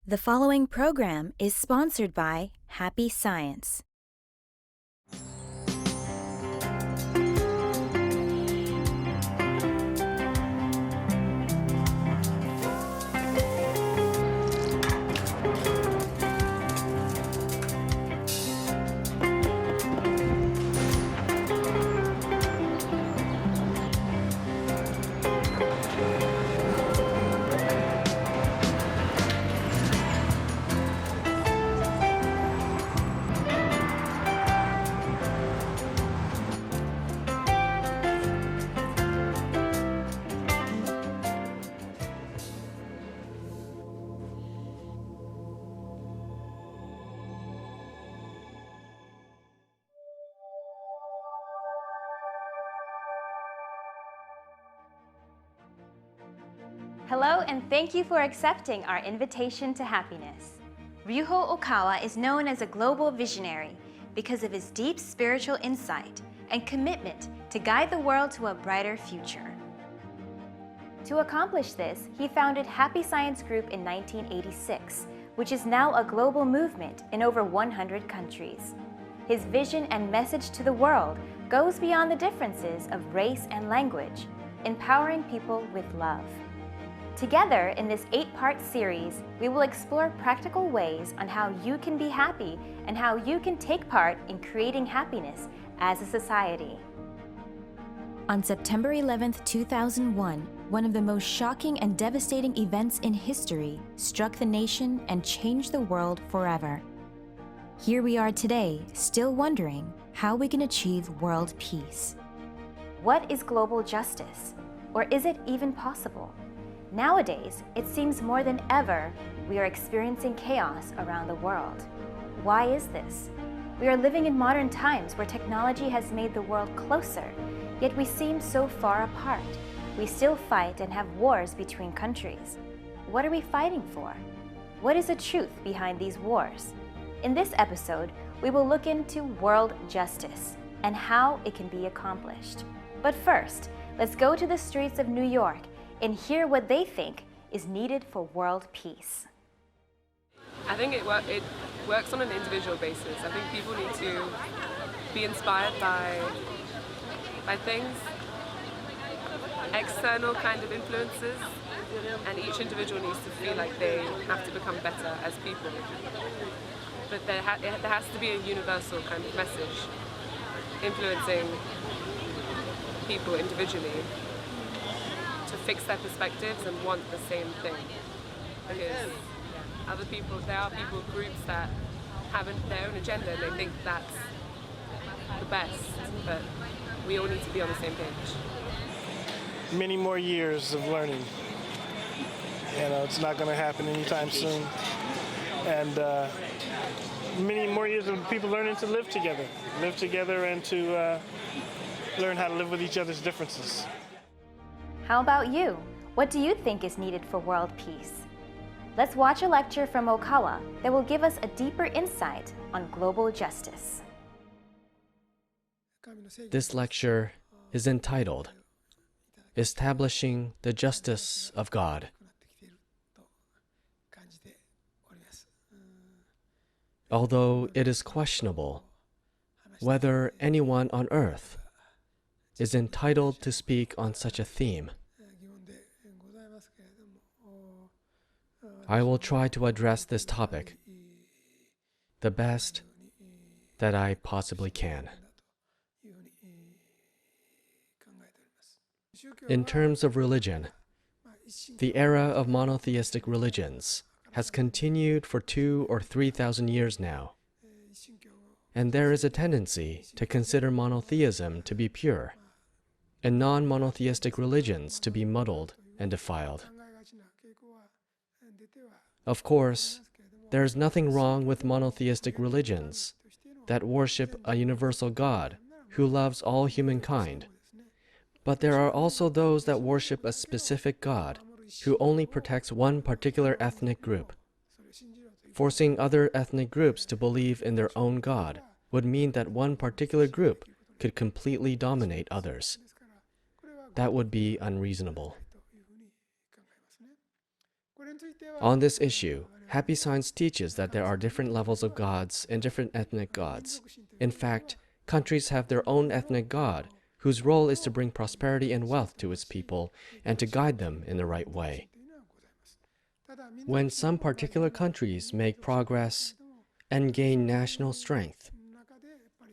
The following program is sponsored by Happy Science. Hello, and thank you for accepting our invitation to happiness. Ryuho Okawa is known as a global visionary because of his deep spiritual insight and commitment to guide the world to a brighter future. To accomplish this, he founded Happy Science Group in 1986, which is now a global movement in over 100 countries. His vision and message to the world goes beyond the differences of race and language, empowering people with love. Together, in this 8-part series, we will explore practical ways on how you can be happy and how you can take part in creating happiness as a society. On September 11th, 2001, one of the most shocking and devastating events in history struck the nation and changed the world forever. Here we are today, still wondering how we can achieve world peace. What is global justice? Or is it even possible? Nowadays, it seems more than ever we are experiencing chaos around the world. Why is this? We are living in modern times where technology has made the world closer, yet we seem so far apart. We still fight and have wars between countries. What are we fighting for? What is the truth behind these wars? In this episode, we will look into world justice and how it can be accomplished. But first, let's go to the streets of New York and hear what they think is needed for world peace. I think it works on an individual basis. I think people need to be inspired by things, external kind of influences, and each individual needs to feel like they have to become better as people. But there has to be a universal kind of message influencing people individually to fix their perspectives and want the same thing. Because there are people, groups that have their own agenda and they think that's the best, but we all need to be on the same page. Many more years of learning. It's not going to happen anytime soon. And many more years of people learning to live together and to learn how to live with each other's differences. How about you? What do you think is needed for world peace? Let's watch a lecture from Okawa that will give us a deeper insight on global justice. This lecture is entitled Establishing the Justice of God. Although it is questionable whether anyone on earth is entitled to speak on such a theme, I will try to address this topic the best that I possibly can. In terms of religion, the era of monotheistic religions has continued for 2,000 or 3,000 years now, and there is a tendency to consider monotheism to be pure and non-monotheistic religions to be muddled and defiled. Of course, there is nothing wrong with monotheistic religions that worship a universal God who loves all humankind, but there are also those that worship a specific God who only protects one particular ethnic group. Forcing other ethnic groups to believe in their own God would mean that one particular group could completely dominate others. That would be unreasonable. On this issue, Happy Science teaches that there are different levels of gods and different ethnic gods. In fact, countries have their own ethnic god, whose role is to bring prosperity and wealth to its people and to guide them in the right way. When some particular countries make progress and gain national strength,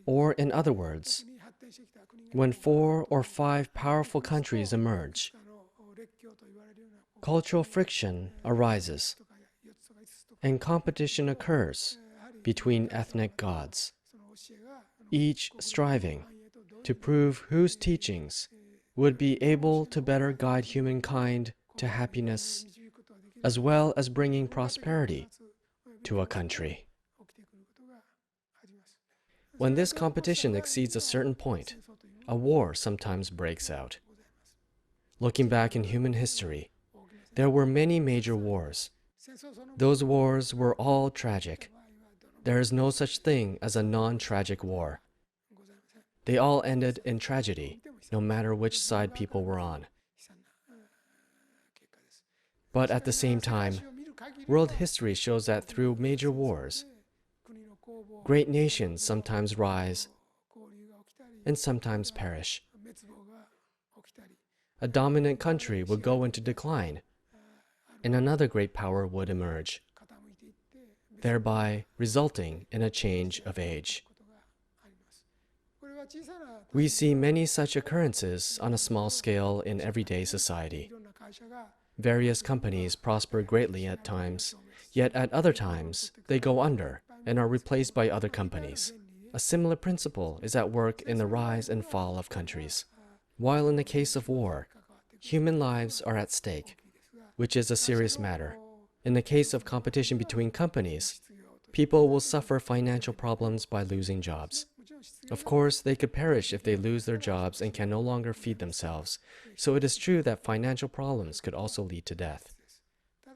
or in other words, when 4 or 5 powerful countries emerge, cultural friction arises, and competition occurs between ethnic gods, each striving to prove whose teachings would be able to better guide humankind to happiness, as well as bringing prosperity to a country. When this competition exceeds a certain point, a war sometimes breaks out. Looking back in human history, there were many major wars. Those wars were all tragic. There is no such thing as a non-tragic war. They all ended in tragedy, no matter which side people were on. But at the same time, world history shows that through major wars, great nations sometimes rise and sometimes perish. A dominant country would go into decline, and another great power would emerge, thereby resulting in a change of age. We see many such occurrences on a small scale in everyday society. Various companies prosper greatly at times, yet at other times they go under and are replaced by other companies. A similar principle is at work in the rise and fall of countries. While in the case of war, human lives are at stake, which is a serious matter. In the case of competition between companies, people will suffer financial problems by losing jobs. Of course, they could perish if they lose their jobs and can no longer feed themselves, so it is true that financial problems could also lead to death.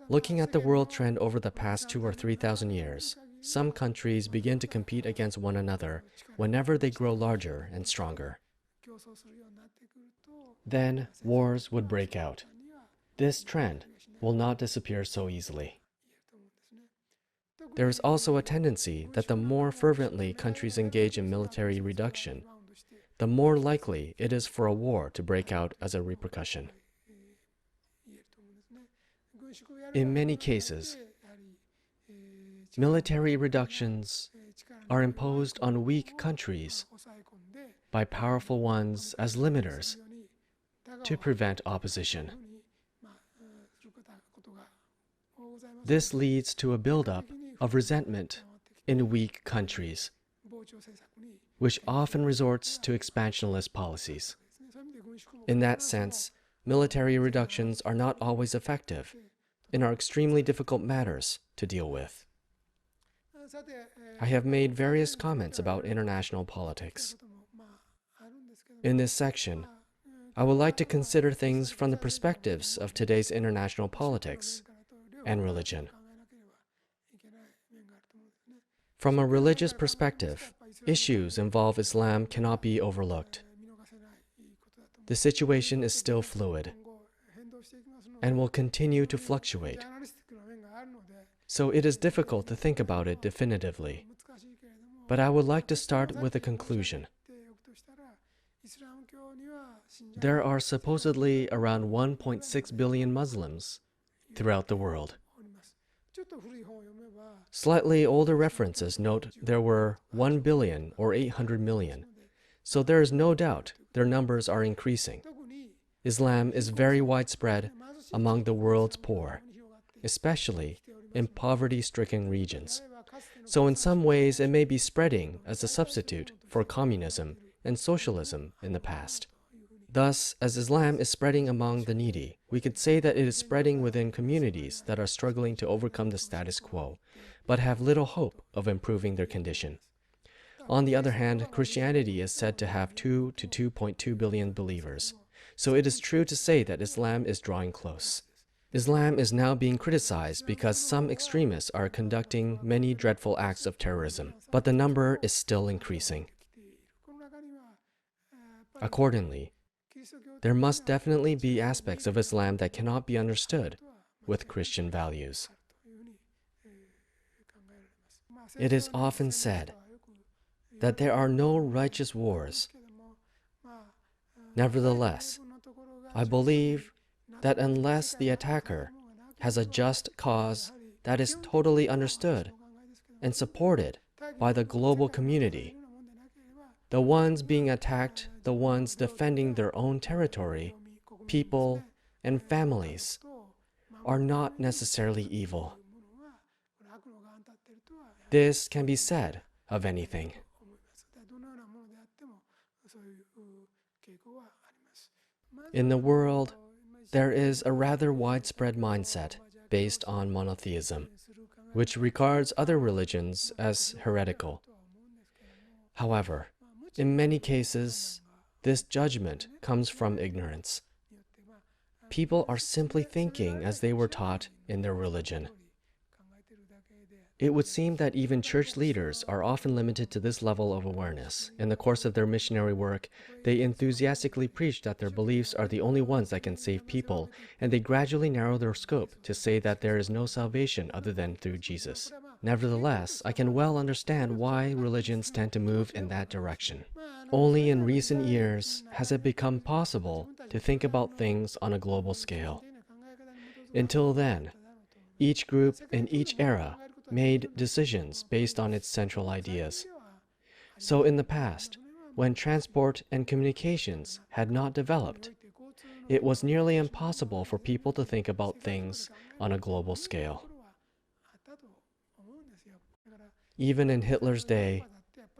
Looking at the world trend over the past 2,000 or 3,000 years, some countries begin to compete against one another whenever they grow larger and stronger. Then wars would break out. This trend will not disappear so easily. There is also a tendency that the more fervently countries engage in military reduction, the more likely it is for a war to break out as a repercussion. In many cases, military reductions are imposed on weak countries by powerful ones as limiters to prevent opposition. This leads to a buildup of resentment in weak countries, which often resorts to expansionist policies. In that sense, military reductions are not always effective and are extremely difficult matters to deal with. I have made various comments about international politics. In this section, I would like to consider things from the perspectives of today's international politics and religion. From a religious perspective, issues involving Islam cannot be overlooked. The situation is still fluid and will continue to fluctuate, so it is difficult to think about it definitively. But I would like to start with a conclusion. There are supposedly around 1.6 billion Muslims throughout the world. Slightly older references note there were 1 billion or 800 million, so there is no doubt their numbers are increasing. Islam is very widespread among the world's poor, especially in poverty-stricken regions. So in some ways it may be spreading as a substitute for communism and socialism in the past. Thus, as Islam is spreading among the needy, we could say that it is spreading within communities that are struggling to overcome the status quo, but have little hope of improving their condition. On the other hand, Christianity is said to have 2 to 2.2 billion believers, so it is true to say that Islam is drawing close. Islam is now being criticized because some extremists are conducting many dreadful acts of terrorism, but the number is still increasing. Accordingly, there must definitely be aspects of Islam that cannot be understood with Christian values. It is often said that there are no righteous wars. Nevertheless, I believe that unless the attacker has a just cause that is totally understood and supported by the global community, the ones being attacked, the ones defending their own territory, people, and families, are not necessarily evil. This can be said of anything. In the world, there is a rather widespread mindset based on monotheism, which regards other religions as heretical. However, in many cases, this judgment comes from ignorance. People are simply thinking as they were taught in their religion. It would seem that even church leaders are often limited to this level of awareness. In the course of their missionary work, they enthusiastically preach that their beliefs are the only ones that can save people, and they gradually narrow their scope to say that there is no salvation other than through Jesus. Nevertheless, I can well understand why religions tend to move in that direction. Only in recent years has it become possible to think about things on a global scale. Until then, each group in each era made decisions based on its central ideas. So in the past, when transport and communications had not developed, it was nearly impossible for people to think about things on a global scale. Even in Hitler's day,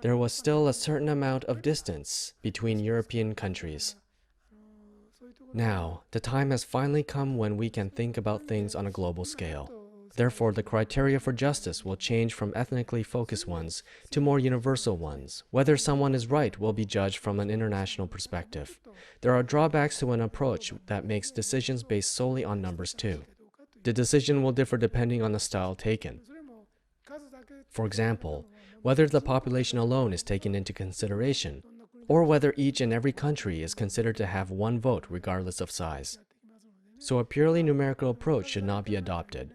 there was still a certain amount of distance between European countries. Now, the time has finally come when we can think about things on a global scale. Therefore, the criteria for justice will change from ethnically focused ones to more universal ones. Whether someone is right will be judged from an international perspective. There are drawbacks to an approach that makes decisions based solely on numbers too. The decision will differ depending on the style taken. For example, whether the population alone is taken into consideration, or whether each and every country is considered to have one vote regardless of size. So a purely numerical approach should not be adopted.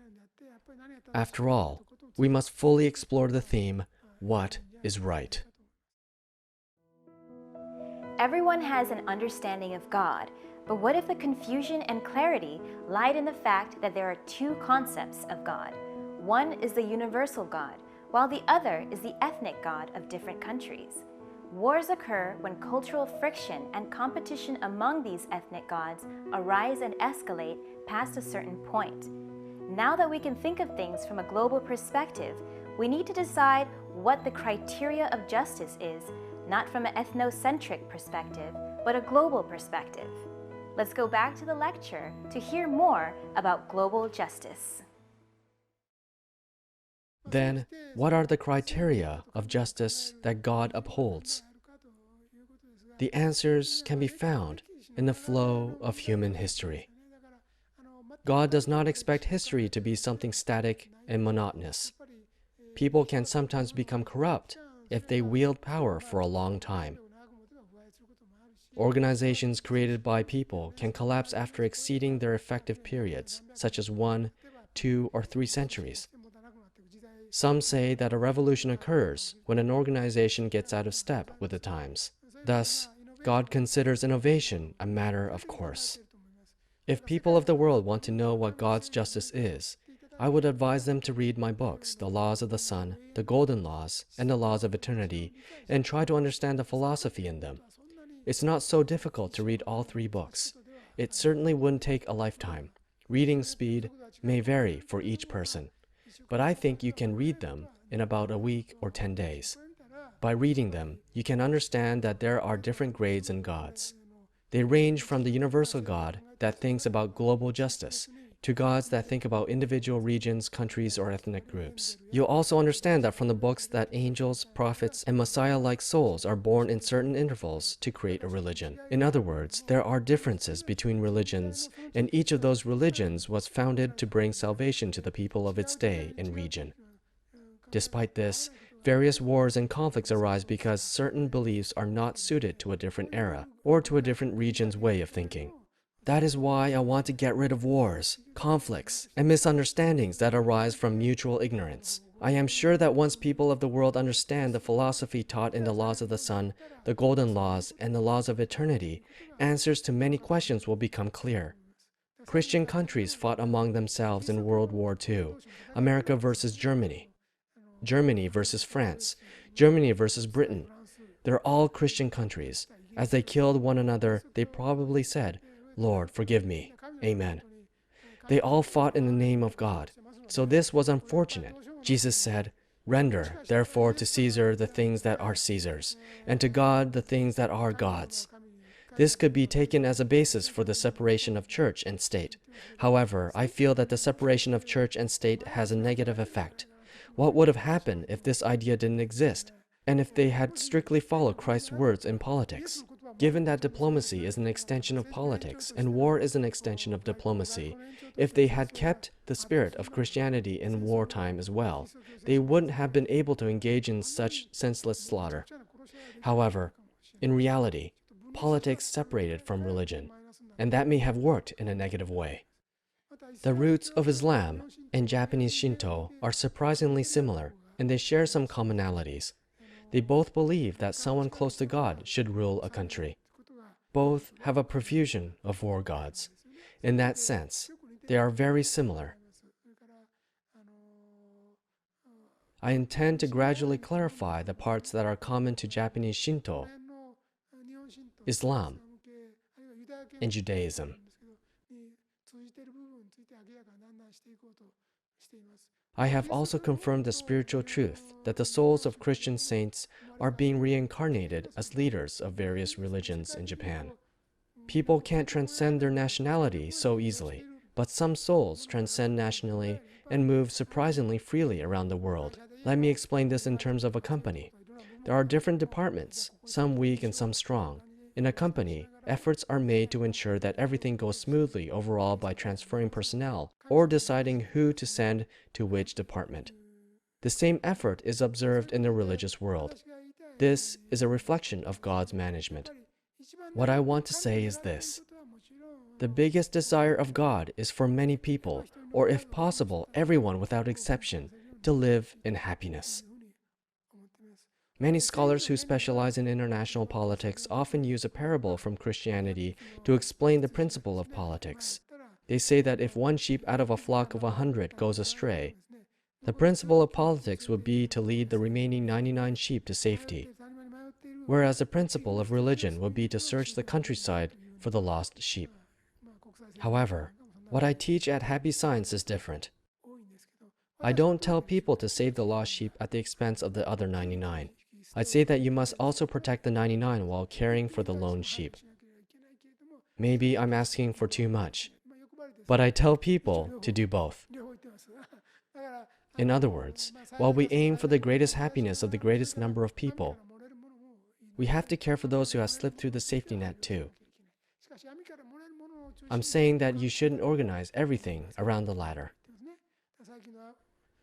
After all, we must fully explore the theme, what is right? Everyone has an understanding of God, but what if the confusion and clarity lied in the fact that there are two concepts of God? One is the universal God, while the other is the ethnic God of different countries. Wars occur when cultural friction and competition among these ethnic gods arise and escalate past a certain point. Now that we can think of things from a global perspective, we need to decide what the criteria of justice is, not from an ethnocentric perspective, but a global perspective. Let's go back to the lecture to hear more about global justice. Then, what are the criteria of justice that God upholds? The answers can be found in the flow of human history. God does not expect history to be something static and monotonous. People can sometimes become corrupt if they wield power for a long time. Organizations created by people can collapse after exceeding their effective periods, such as 1, 2, or 3 centuries. Some say that a revolution occurs when an organization gets out of step with the times. Thus, God considers innovation a matter of course. If people of the world want to know what God's justice is, I would advise them to read my books, The Laws of the Sun, The Golden Laws, and The Laws of Eternity, and try to understand the philosophy in them. It's not so difficult to read all 3 books. It certainly wouldn't take a lifetime. Reading speed may vary for each person, but I think you can read them in about a week or 10 days. By reading them, you can understand that there are different grades in gods. They range from the universal God that thinks about global justice to gods that think about individual regions, countries, or ethnic groups. You'll also understand that from the books that angels, prophets, and Messiah-like souls are born in certain intervals to create a religion. In other words, there are differences between religions, and each of those religions was founded to bring salvation to the people of its day and region. Despite this, various wars and conflicts arise because certain beliefs are not suited to a different era or to a different region's way of thinking. That is why I want to get rid of wars, conflicts, and misunderstandings that arise from mutual ignorance. I am sure that once people of the world understand the philosophy taught in the laws of the sun, the golden laws, and the laws of eternity, answers to many questions will become clear. Christian countries fought among themselves in World War II, America versus Germany, Germany versus France, Germany versus Britain. They're all Christian countries. As they killed one another, they probably said, "Lord, forgive me. Amen." They all fought in the name of God. So this was unfortunate. Jesus said, "Render, therefore, to Caesar the things that are Caesar's, and to God the things that are God's." This could be taken as a basis for the separation of church and state. However, I feel that the separation of church and state has a negative effect. What would have happened if this idea didn't exist, and if they had strictly followed Christ's words in politics? Given that diplomacy is an extension of politics and war is an extension of diplomacy, if they had kept the spirit of Christianity in wartime as well, they wouldn't have been able to engage in such senseless slaughter. However, in reality, politics separated from religion, and that may have worked in a negative way. The roots of Islam and Japanese Shinto are surprisingly similar, and they share some commonalities. They both believe that someone close to God should rule a country. Both have a profusion of war gods. In that sense, they are very similar. I intend to gradually clarify the parts that are common to Japanese Shinto, Islam, and Judaism. I have also confirmed the spiritual truth that the souls of Christian saints are being reincarnated as leaders of various religions in Japan. People can't transcend their nationality so easily, but some souls transcend nationally and move surprisingly freely around the world. Let me explain this in terms of a company. There are different departments, some weak and some strong. In a company, efforts are made to ensure that everything goes smoothly overall by transferring personnel or deciding who to send to which department. The same effort is observed in the religious world. This is a reflection of God's management. What I want to say is this. The biggest desire of God is for many people, or if possible, everyone without exception, to live in happiness. Many scholars who specialize in international politics often use a parable from Christianity to explain the principle of politics. They say that if one sheep out of a flock of 100 goes astray, the principle of politics would be to lead the remaining 99 sheep to safety, whereas the principle of religion would be to search the countryside for the lost sheep. However, what I teach at Happy Science is different. I don't tell people to save the lost sheep at the expense of the other 99. I say that you must also protect the 99 while caring for the lone sheep. Maybe I'm asking for too much, but I tell people to do both. In other words, while we aim for the greatest happiness of the greatest number of people, we have to care for those who have slipped through the safety net too. I'm saying that you shouldn't organize everything around the ladder.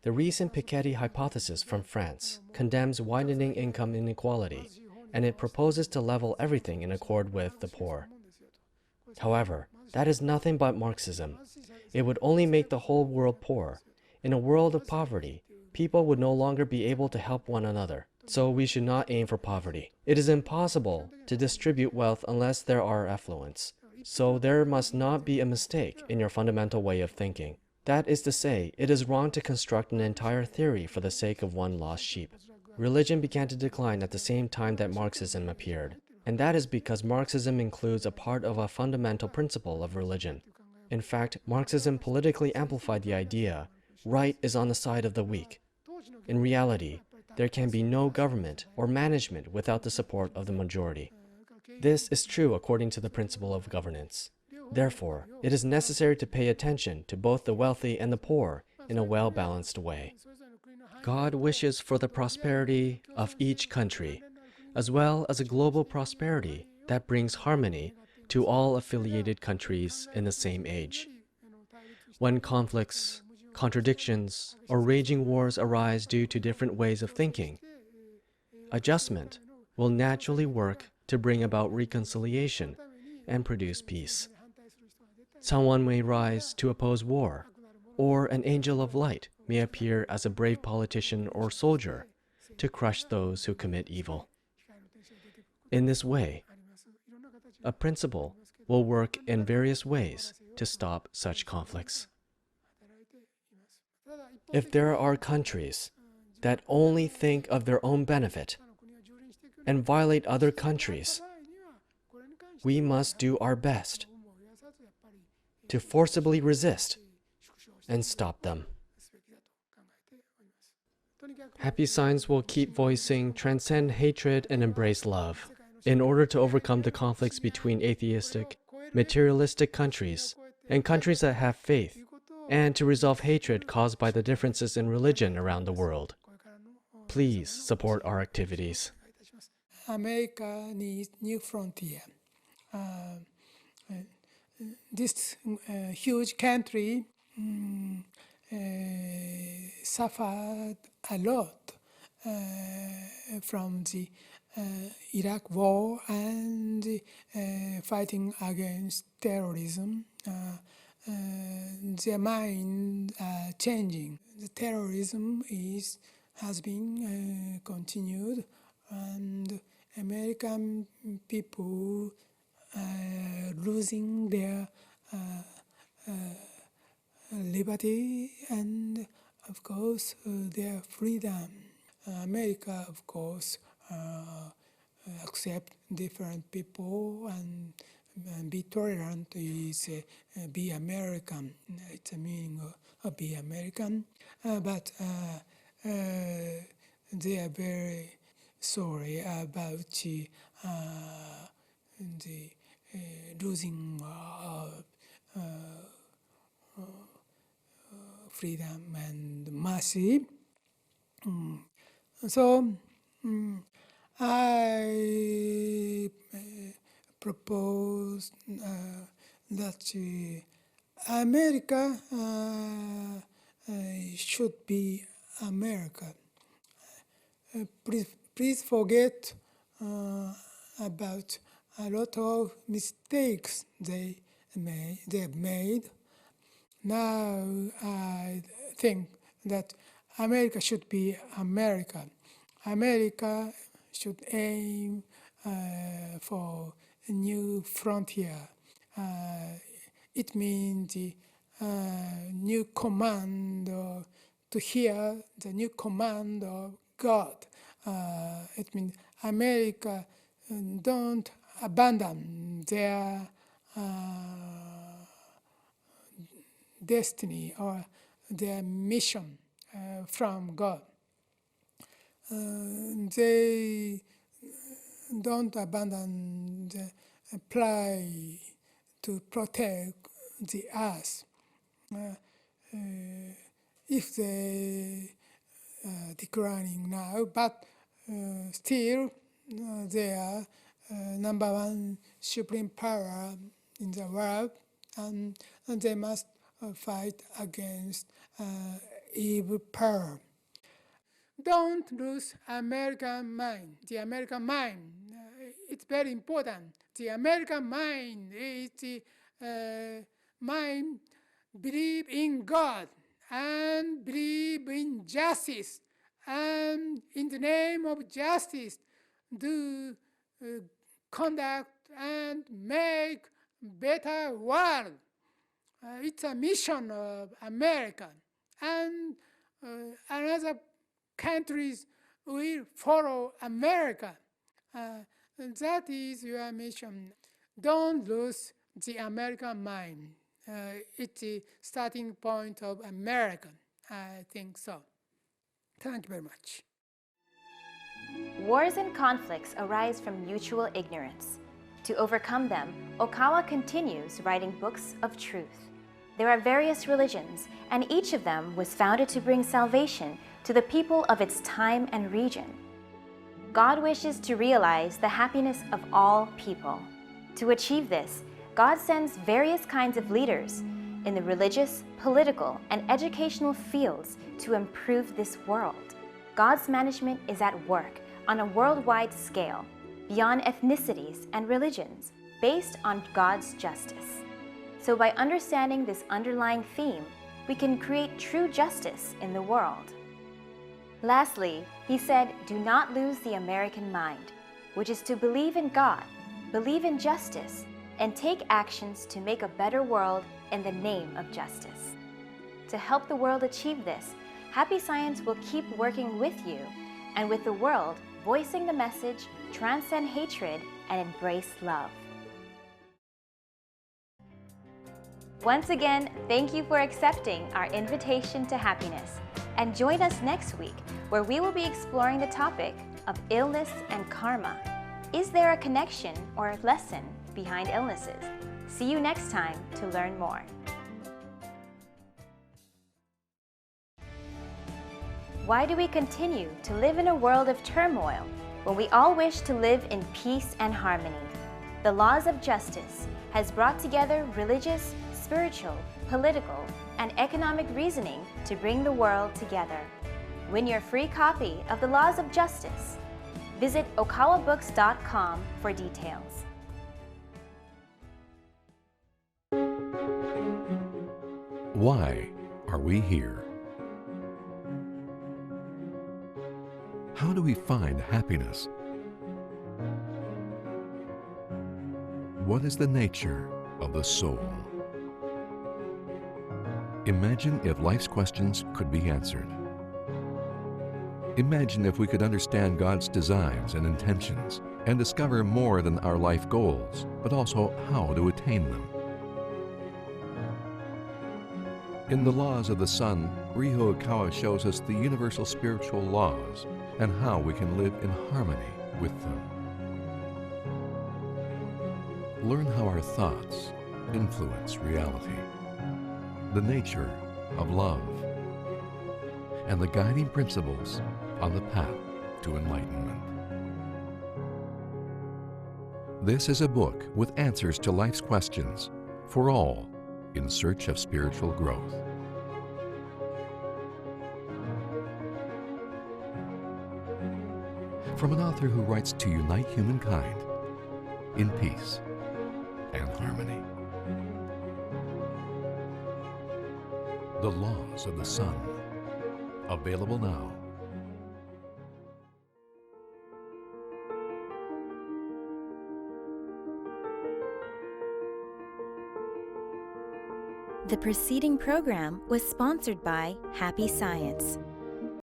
The recent Piketty hypothesis from France condemns widening income inequality, and it proposes to level everything in accord with the poor. However, that is nothing but Marxism. It would only make the whole world poor. In a world of poverty, people would no longer be able to help one another. So we should not aim for poverty. It is impossible to distribute wealth unless there are affluents. So there must not be a mistake in your fundamental way of thinking. That is to say, it is wrong to construct an entire theory for the sake of one lost sheep. Religion began to decline at the same time that Marxism appeared, and that is because Marxism includes a part of a fundamental principle of religion. In fact, Marxism politically amplified the idea, right is on the side of the weak. In reality, there can be no government or management without the support of the majority. This is true according to the principle of governance. Therefore, it is necessary to pay attention to both the wealthy and the poor in a well-balanced way. God wishes for the prosperity of each country, as well as a global prosperity that brings harmony to all affiliated countries in the same age. When conflicts, contradictions, or raging wars arise due to different ways of thinking, adjustment will naturally work to bring about reconciliation and produce peace. Someone may rise to oppose war, or an angel of light may appear as a brave politician or soldier to crush those who commit evil. In this way, a principle will work in various ways to stop such conflicts. If there are countries that only think of their own benefit and violate other countries, we must do our best to forcibly resist and stop them. Happy Signs will keep voicing transcend hatred and embrace love in order to overcome the conflicts between atheistic, materialistic countries and countries that have faith, and to resolve hatred caused by the differences in religion around the world. Please support our activities. America needs new frontier. This huge country suffered a lot from the Iraq war and fighting against terrorism. Their minds are changing. The terrorism has been continued, and American people are losing their liberty and, of course, their freedom. America, of course, accept different people and be tolerant is be American. It's a meaning of be American, but they are very sorry about the losing freedom and mercy. So I propose that America should be America. Please forget about a lot of mistakes they have made. Now I think that America should be America. America should aim for a new frontier. It means the new command, to hear the new command of God. It means America don't abandon their destiny or their mission from God. They don't abandon the apply to protect the earth. If they declining now, but still they are number one supreme power in the world, and they must fight against evil power. Don't lose American mind. The American mind, it's very important. The American mind is the mind believe in God and believe in justice, and in the name of justice do conduct and make better world. It's a mission of America, and another countries will follow America. That is your mission. Don't lose the American mind. It's the starting point of America. I think so. Thank you very much. Wars and conflicts arise from mutual ignorance. To overcome them, Okawa continues writing books of truth. There are various religions, and each of them was founded to bring salvation to the people of its time and region. God wishes to realize the happiness of all people. To achieve this, God sends various kinds of leaders in the religious, political, and educational fields to improve this world. God's management is at work on a worldwide scale, beyond ethnicities and religions, based on God's justice. So by understanding this underlying theme, we can create true justice in the world. Lastly, he said, do not lose the American mind, which is to believe in God, believe in justice, and take actions to make a better world in the name of justice. To help the world achieve this, Happy Science will keep working with you and with the world, voicing the message, transcend hatred, and embrace love. Once again, thank you for accepting our invitation to happiness. And join us next week, where we will be exploring the topic of illness and karma. Is there a connection or a lesson behind illnesses? See you next time to learn more. Why do we continue to live in a world of turmoil when we all wish to live in peace and harmony? The laws of justice has brought together religious, spiritual, political, and economic reasoning to bring the world together. Win your free copy of the Laws of Justice. Visit okawabooks.com for details. Why are we here? How do we find happiness? What is the nature of the soul? Imagine if life's questions could be answered. Imagine if we could understand God's designs and intentions and discover more than our life goals, but also how to attain them. In the Laws of the Sun, Ryuho Ikawa shows us the universal spiritual laws and how we can live in harmony with them. Learn how our thoughts influence reality, the nature of love, and the guiding principles on the path to enlightenment. This is a book with answers to life's questions for all in search of spiritual growth. From an author who writes to unite humankind in peace and harmony. The Laws of the Sun. Available now. The preceding program was sponsored by Happy Science.